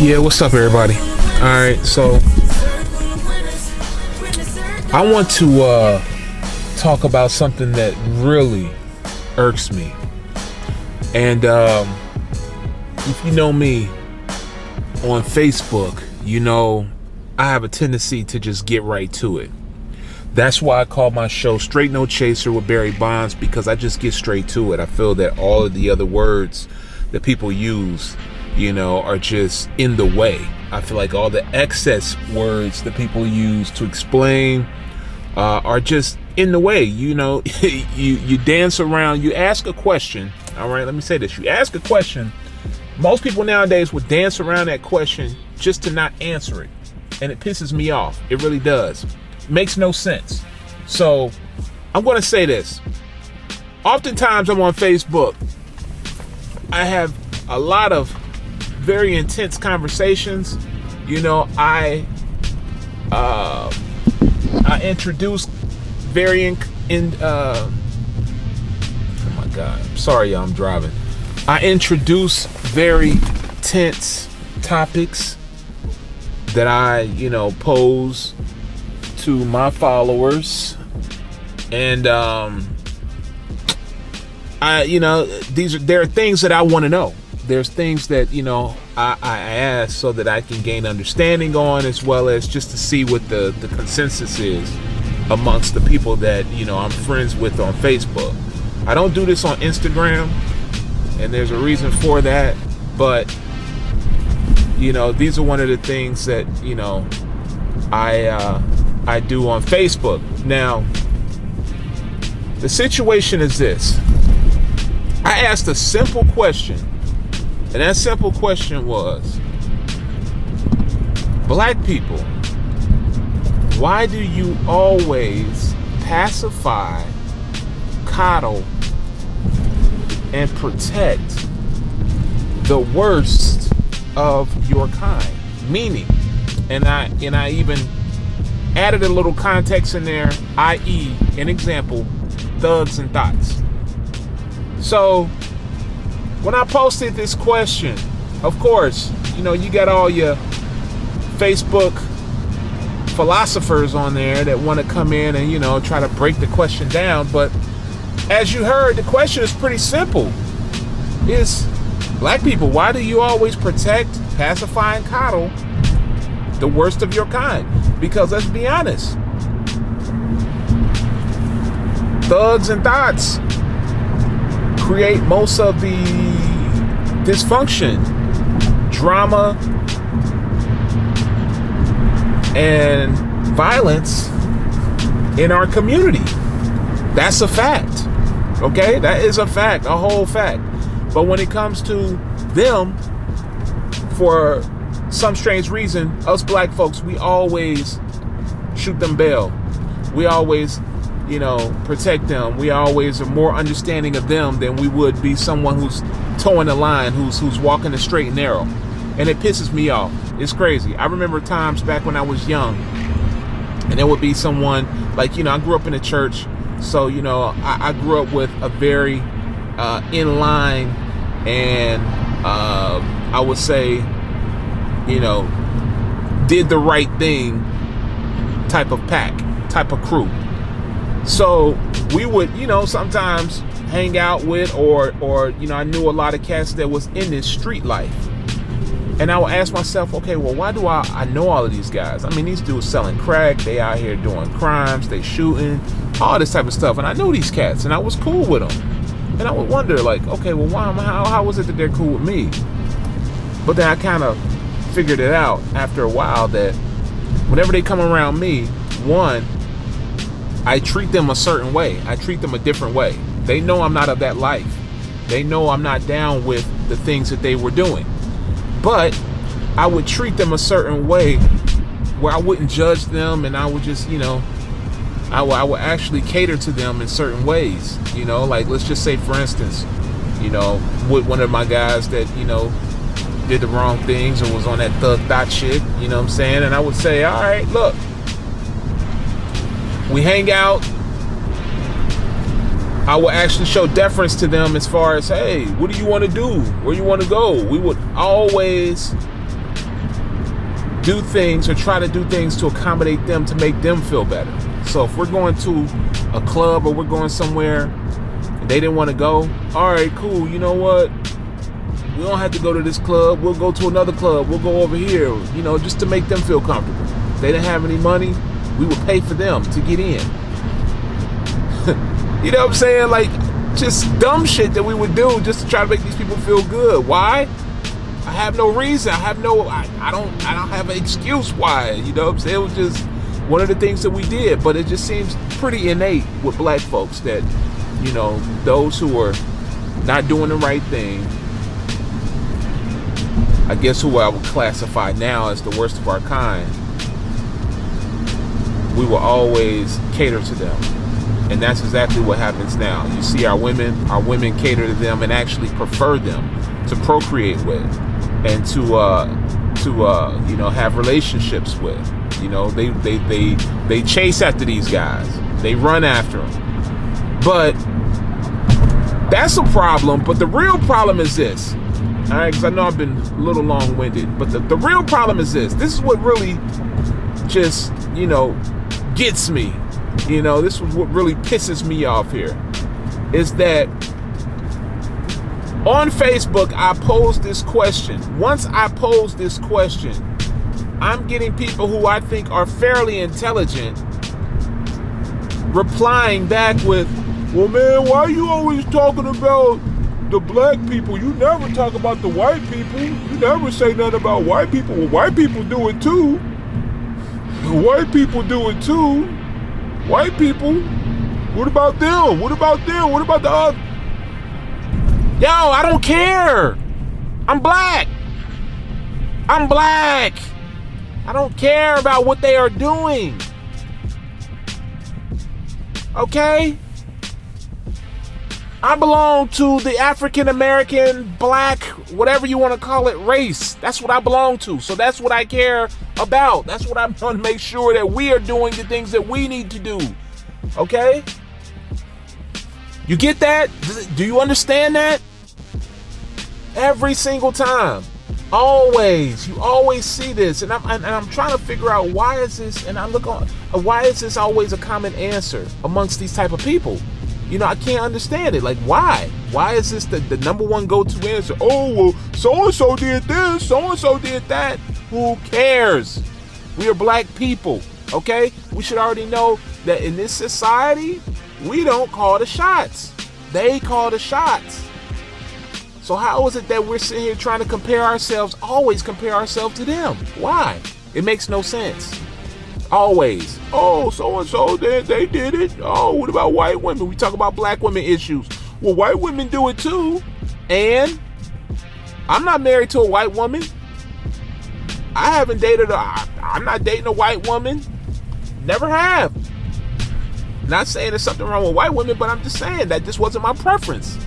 Yeah, what's up, everybody? All right, so I want to talk about something that really irks me. And if you know me on Facebook, you know I have a tendency to just get right to it. That's why I call my show Straight No Chaser with Barry Bondz, because I just get straight to it. I feel that all of the other words that people use, are just in the way. I feel like all the excess words that people use to explain are just in the way. You dance around, you ask a question. All right, let me say this. You ask a question. Most people nowadays would dance around that question just to not answer it. And it pisses me off. It really does. Makes no sense. So I'm going to say this. Oftentimes I'm on Facebook. I have a lot of very intense conversations. I introduce oh my God, I'm sorry, y'all, I'm driving. I introduce very tense topics that I, pose to my followers. And there are things that I want to know. There's things that, I ask so that I can gain understanding on, as well as just to see what the consensus is amongst the people that, I'm friends with on Facebook. I don't do this on Instagram, and there's a reason for that. But, these are one of the things that, I do on Facebook. Now, the situation is this. I asked a simple question. And that simple question was, black people, why do you always pacify, coddle, and protect the worst of your kind? Meaning, and I even added a little context in there, i.e., an example, thugs and thoughts. So when I posted this question, of course, you got all your Facebook philosophers on there that want to come in and, try to break the question down. But as you heard, the question is pretty simple. It's, black people, why do you always protect, pacify, and coddle the worst of your kind? Because let's be honest, thugs and thoughts create most of the dysfunction, drama, and violence in our community. That's a fact. Okay? That is a fact, a whole fact. But when it comes to them, for some strange reason, us black folks, we always shoot them bail. We always protect them. We always are more understanding of them than we would be someone who's towing the line, who's walking the straight and narrow. And it pisses me off. It's crazy. I remember times back when I was young, and there would be someone like, I grew up in a church, so I grew up with a very in line and I would say did the right thing type of pack, type of crew. So we would, sometimes hang out with, or I knew a lot of cats that was in this street life. And I would ask myself, okay, well, why do I know all of these guys? I mean, these dudes selling crack, they out here doing crimes, they shooting, all this type of stuff. And I knew these cats, and I was cool with them. And I would wonder, like, okay, well, how was it that they're cool with me? But then I kind of figured it out after a while that whenever they come around me, one, I treat them a certain way. I treat them a different way. They know I'm not of that life. They know I'm not down with the things that they were doing. But I would treat them a certain way where I wouldn't judge them, and I would just, I would actually cater to them in certain ways. Like, let's just say, for instance, with one of my guys that, did the wrong things or was on that thug thought shit, you know what I'm saying? And I would say, all right, look, we hang out. I would actually show deference to them as far as, hey, what do you want to do? Where you want to go? We would always do things or try to do things to accommodate them to make them feel better. So if we're going to a club or we're going somewhere and they didn't want to go, all right, cool. You know what? We don't have to go to this club. We'll go to another club. We'll go over here, just to make them feel comfortable. If they didn't have any money, we would pay for them to get in. You know what I'm saying? Like, just dumb shit that we would do just to try to make these people feel good. Why? I have no reason. I don't have an excuse why. You know what I'm saying? It was just one of the things that we did. But it just seems pretty innate with black folks that, those who are not doing the right thing, I guess who I would classify now as the worst of our kind, we will always cater to them. And that's exactly what happens now. You see our women cater to them and actually prefer them to procreate with and to have relationships with. They chase after these guys. They run after them. But that's a problem. But the real problem is this. All right, because I know I've been a little long-winded. But the real problem is this. This is what really just, gets me. This is what really pisses me off here. Is that on Facebook, I posed this question. Once I posed this question, I'm getting people who I think are fairly intelligent replying back with, well, man, why are you always talking about the black people? You never talk about the white people. You never say nothing about white people. Well, white people do it too. White people do it too. White people? What about them? What about them? What about the other? Yo, I don't care. I'm black. I'm black. I don't care about what they are doing. Okay? I belong to the African American, black, whatever you want to call it, race. That's what I belong to. So that's what I care about. That's what I'm going to make sure that we are doing the things that we need to do. Okay? You get that? Do you understand that? Every single time. Always. You always see this. And I'm trying to figure out why is this, and I look on, why is this always a common answer amongst these type of people? I can't understand it. Like, why? Why is this the number one go-to answer? Oh, well, so-and-so did this, so-and-so did that. Who cares? We are black people, okay? We should already know that in this society, we don't call the shots. They call the shots. So how is it that we're sitting here trying to always compare ourselves to them? Why? It makes no sense. Always. Oh, so-and-so, they did it. Oh, what about white women? We talk about black women issues. Well, white women do it too. And I'm not married to a white woman. I'm not dating a white woman. Never have. Not saying there's something wrong with white women, but I'm just saying that this wasn't my preference.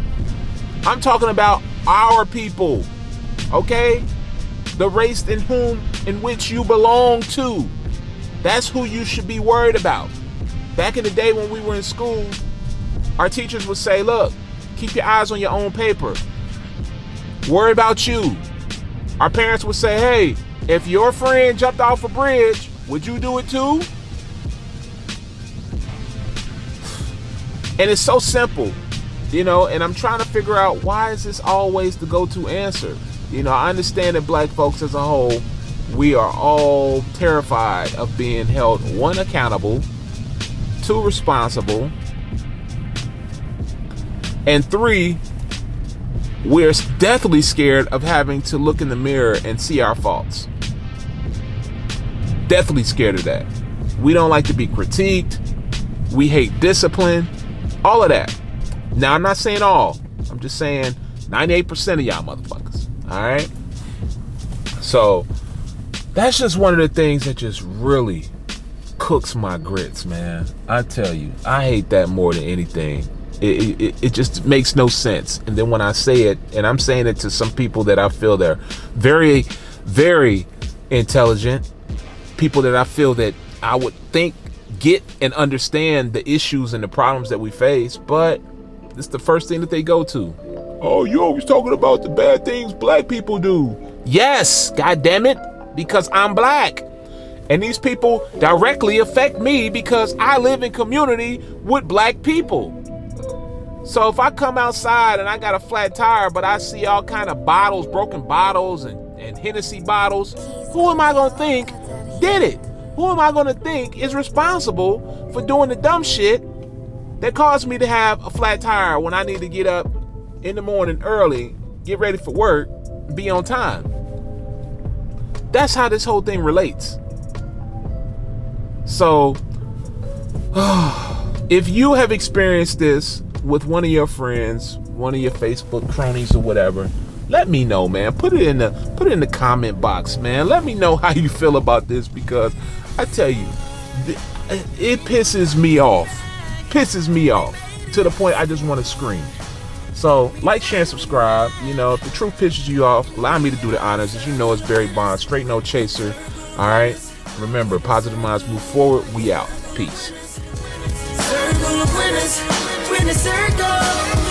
I'm talking about our people. Okay? The race in which you belong to. That's who you should be worried about. Back in the day when we were in school, our teachers would say, look, keep your eyes on your own paper. Worry about you. Our parents would say, hey, if your friend jumped off a bridge, would you do it too? And it's so simple, and I'm trying to figure out why is this always the go-to answer? I understand that black folks as a whole, we are all terrified of being held, 1, accountable, 2, responsible, and 3, we're deathly scared of having to look in the mirror and see our faults. Deathly scared of that. We don't like to be critiqued. We hate discipline. All of that. Now, I'm not saying all. I'm just saying 98% of y'all motherfuckers. All right? So that's just one of the things that just really cooks my grits, man. I tell you, I hate that more than anything. It just makes no sense. And then when I say it, and I'm saying it to some people that I feel they're very, very intelligent, people that I feel that I would think get and understand the issues and the problems that we face, but it's the first thing that they go to. Oh, you always talking about the bad things black people do. Yes, God damn it. because I'm black. And these people directly affect me because I live in community with black people. So if I come outside and I got a flat tire, but I see all kind of bottles, broken bottles and Hennessy bottles, who am I going to think did it? Who am I going to think is responsible for doing the dumb shit that caused me to have a flat tire when I need to get up in the morning early, get ready for work, be on time? That's how this whole thing relates. So, if you have experienced this with one of your friends, one of your Facebook cronies or whatever, let me know, man. Put it in the comment box, man. Let me know how you feel about this, because I tell you, it pisses me off. Pisses me off to the point I just want to scream. So, like, share, and subscribe. You know, if the truth pisses you off, allow me to do the honors. As you know, it's Barry Bondz, straight no chaser. All right. Remember, positive minds move forward. We out. Peace. Circle of winners, winner circle.